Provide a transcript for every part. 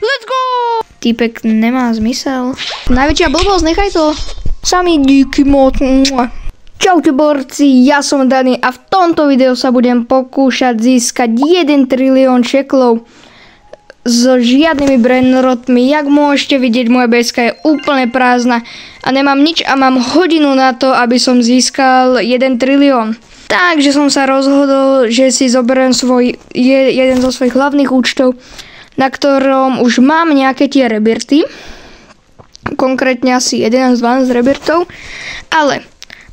Let's go! Týpek nemá zmysel. Najväčšia blbosť, nechaj to. Sami díky moc. Čaute borci, ja som Dani a v tomto videu sa budem pokúšať získať 1 trilión šeklov so žiadnymi brainrotmi. Jak môžete vidieť, moja beska je úplne prázdna a nemám nič a mám hodinu na to, aby som získal 1 trilión. Takže som sa rozhodol, že si zoberiem jeden zo svojich hlavných účtov, na ktorom už mám nejaké tie rebirty. Konkrétne asi 11-12 rebirtov. Ale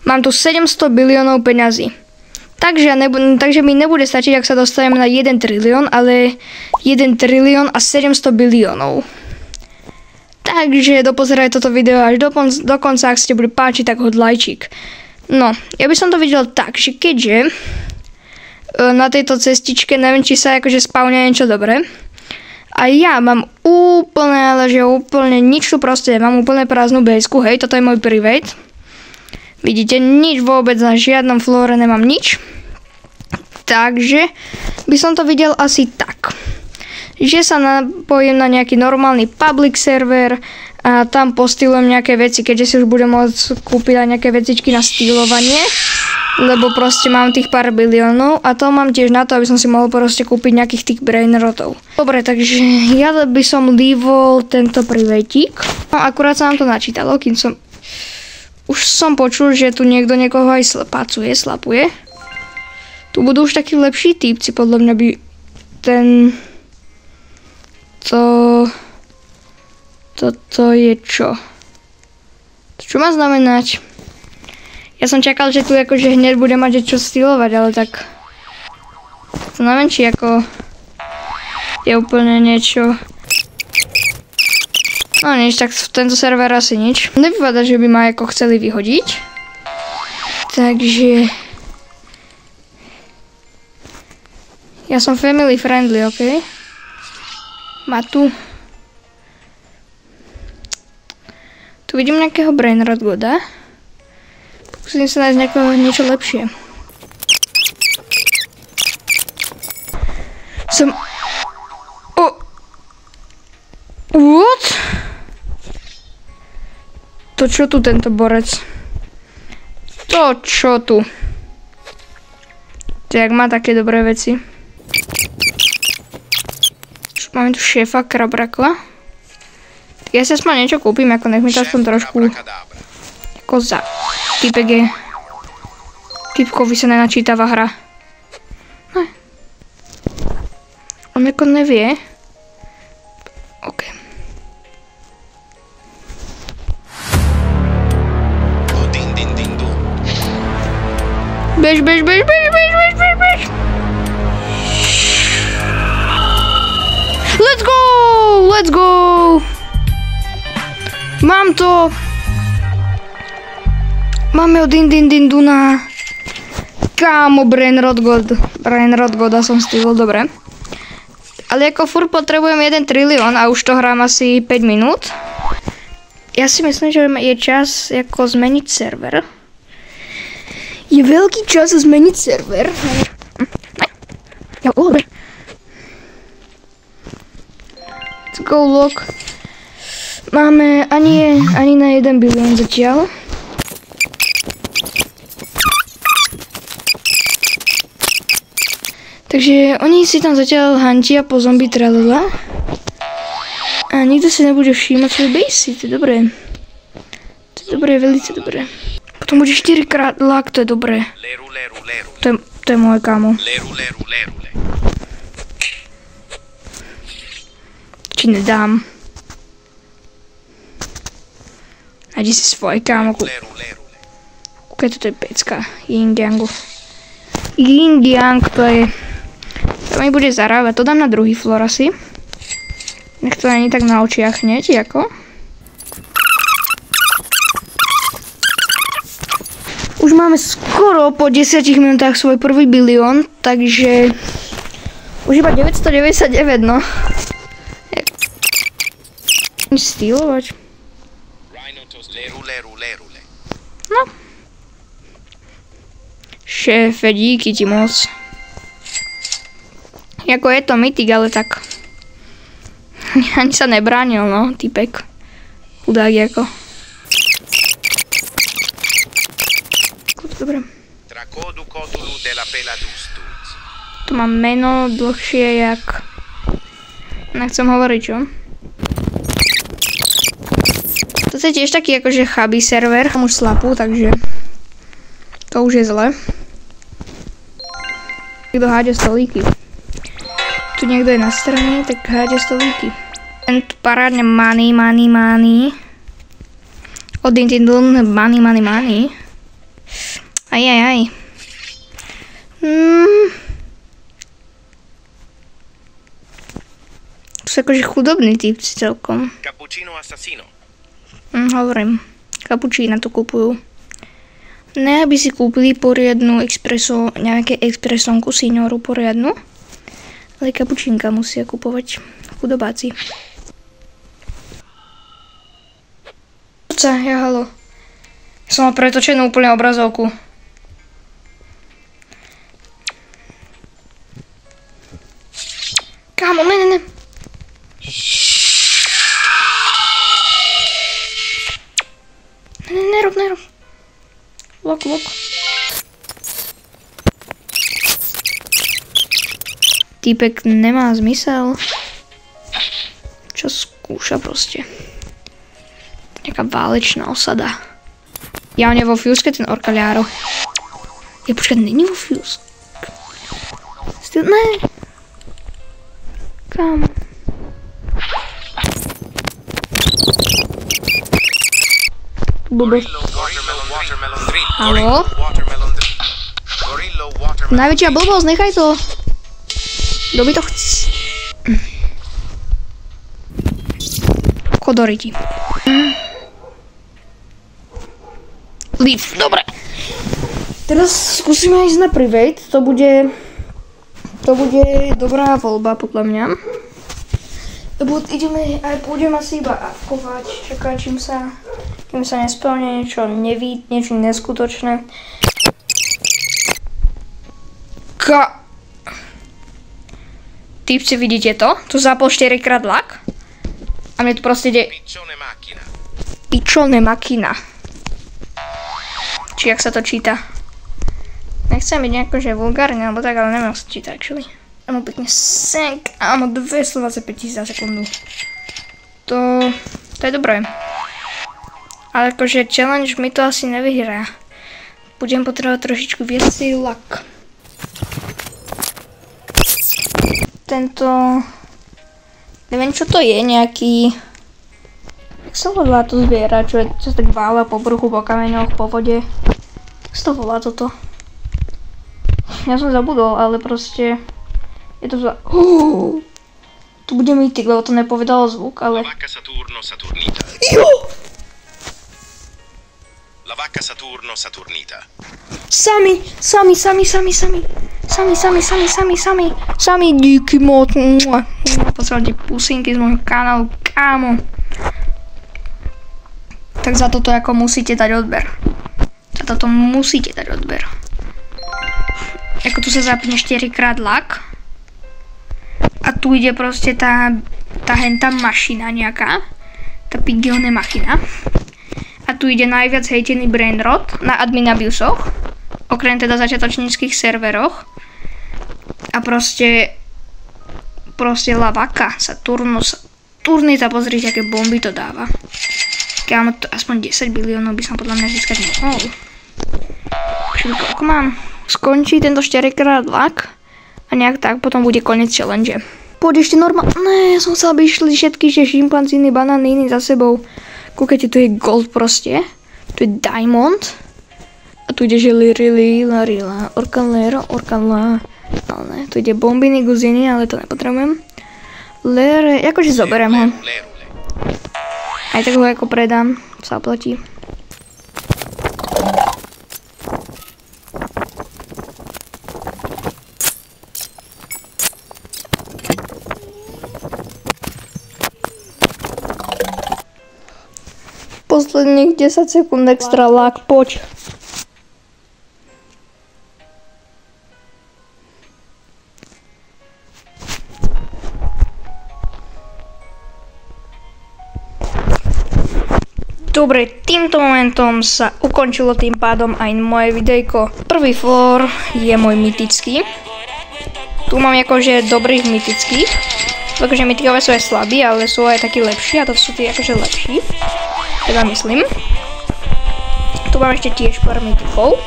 mám tu 700 biliónov peňazí. Takže mi nebude stačiť, ak sa dostanem na 1 trilión, ale 1 trilión a 700 biliónov. Takže dopozeraj toto video až do konca, ak ste bude páčiť, tak hod lajčík. No, ja by som to videl tak, že keďže na tejto cestičke neviem, či sa akože spawnia niečo dobré. A ja mám úplne, ale že úplne nič tu proste, mám úplne prázdnu bejsku, hej, toto je môj private. Vidíte, nič vôbec, na žiadnom flóre nemám nič. Takže by som to videl asi tak, že sa napojím na nejaký normálny public server a tam postylujem nejaké veci, keďže si už budem môcť kúpiť aj nejaké vecičky na stylovanie. Lebo proste mám tých pár biliónov a to mám tiež na to, aby som si mohol proste kúpiť nejakých tých brainrotov. Dobre, takže ja by som leavol tento privatík. No akurát sa nám to načítalo, kým som... Už som počul, že tu niekto niekoho aj slapuje. Tu budú už takí lepší týpci, podľa mňa by toto je čo? Čo má znamenať? Ja som čakal, že tu akože hneď bude mať čo stylovať, ale tak... To neviem, či ako... Je úplne niečo... No nič, tak v tento server asi nič. Nevypadá, že by ma ako chceli vyhodiť. Takže... Ja som family friendly, ok? Má tu... Tu vidím nejakého brainrot goda. Musím sa nájsť niečo lepšie. What? To čo tu tento borec? To čo tu? Tak má také dobré veci. Máme tu šéfa Krabrakla. Ja si aspoň niečo kúpim, ako nech mi to aspoň trošku... Ako za... Typek je... Typkovi sa nenačítava hra. Ne. On ako nevie. OK. Bež. Let's go! Mám to! Máme od Dinduna. Kámo, Brainrot Goda som stýlil, dobre. Ale ako furt potrebujem 1 trilión a už to hrám asi 5 minút. Ja si myslím, že je čas ako zmeniť server. Je veľký čas zmeniť server. Let's go lock. Máme ani na 1 bilión zatiaľ. Takže oni si tam zatiaľ hantia po zombie tralala. A nikto si nebude všímať svoje basey, to je dobré. To je dobré, velice dobré. Potom bude 4-krát lag, to je dobré. To je moje kámo. Či nedám. Nájdi si svoje kámo. Kúkaj, toto je pecka. Yin Yang, to je... To mi bude zarábať, to dám na druhý floor asi. Nech to není tak na očiach hneď, ako. Už máme skoro po 10 minútach svoj prvý bilión, takže... Už iba 999, no. Stylovať. No. Šéfe, díky ti moc. Jako je to mytik, ale tak. Ani sa nebránil, no, typek. Chudák jako. Dobre. Tu mám meno dlhšie jak... Nechcem hovoriť, čo? Toto je tiež taký akože chabý server. Mám už slapu, takže... To už je zle. Niekto hádže stolíky. Tu niekto je na strane, tak hádže stolíky. Ten tu parádne money. Odin money. Aj. To sú akože chudobní typci celkom. Cappuccino assassino. Hovorím. Cappuccina tu kupujú. Ne, aby si kúpili poriadnu expreso, nejaké expresonku signoru poriadnu. Ale kapučínka musia kupovať. Chudobáci. Ja halo. Som mal pretočenú úplne obrazovku. Kámo, ne. Nerob. Lok. Týpek nemá zmysel. Čo skúša proste. Nejaká válečná osada. Ja on je vo fúzke, ten orkaľáro. Je počkať, není vo fúzke. Ne. Kam? Blbosť. Haló? Najväčšia blbosť, nechaj to. Kto by to chce? Kodoriti. Leave, dobre. Teraz skúsime ísť na private. To bude dobrá voľba, podľa mňa. Pôjdem asi iba avkovať. Čakám, kým sa nesplne niečo niečo neskutočné. Typci, vidíte to? Tu zapol 4-krát lak. A mne tu proste ide... Pičone makina. Či jak sa to číta. Nechcem byť nejako, že vulgárne, alebo tak, ale neviem, ako sa číta, actually. Mám pekne senk a mám 225 000 za sekundu. To je dobré. Ale akože challenge mi to asi nevyhrá. Budem potrebovať trošičku viacej lak. Tento... Neviem, čo to je, nejaký... Jak sa volá to zviera, čo sa tak vála po bruchu, po kameňoch, po vode. Jak sa to volá toto? Ja som zabudol, ale proste... Je to za... Tu bude mýtik, lebo to nepovedalo zvuk, ale... La vacca Saturno Saturnita. Jo! La vacca Saturno Saturnita. Sami, díky moc. Poslední pusinky z môjho kanálu, kámo. Tak za toto ako musíte dať odber. Ako tu sa zapne 4-krát lak. A tu ide proste tá hentá mašina nejaká. Tá pigilná machina. A tu ide najviac hejtený brainrot na admin abusoch. Okrem teda začiatočníckých serveroch. A proste la vacca Saturnita, pozrite, aké bomby to dáva. Kámo, to aspoň 10 biliónov by som podľa mňa získať mohol. Koľko mám? Skončí tento 4-krát lak a nejak tak potom bude koniec challenge. Poď ešte normálne. Ne, ja som chcel, aby išli všetky šimpanzíny, bananíny za sebou. Kúkajte, tu je gold proste. Tu je diamond. A tu ide že larila, orkanlera. Ale ne, tu ide bombiny, guziny, ale to nepotrebujem. Akože zoberiem ho. Aj tak ho ako predám, sa oplatí. Posledných 10 sekúnd extra lak, poď. Dobre, týmto momentom sa ukončilo tým pádom aj moje videjko. Prvý floor je môj mytický. Tu mám akože dobrých mytických. Takže mytikové sú aj slabí, ale sú aj takí lepší a to sú tí akože lepší. Teda myslím. Tu mám ešte tiež pár mytikov.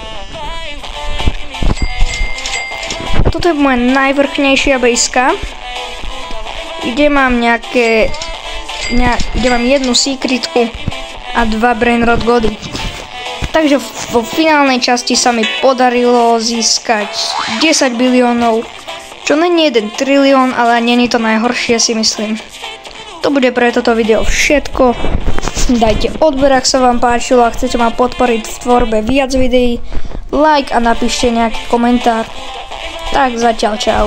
A toto je moja najvrchnejšia bejska. Kde mám kde mám jednu secretku a 2 brainrot gody. Takže vo finálnej časti sa mi podarilo získať 10 biliónov, čo není 1 trilión, ale není to najhoršie, si myslím. To bude pre toto video všetko. Dajte odber, ak sa vám páčilo a chcete ma podporiť v tvorbe viac videí, like a napíšte nejaký komentár. Tak zatiaľ čau.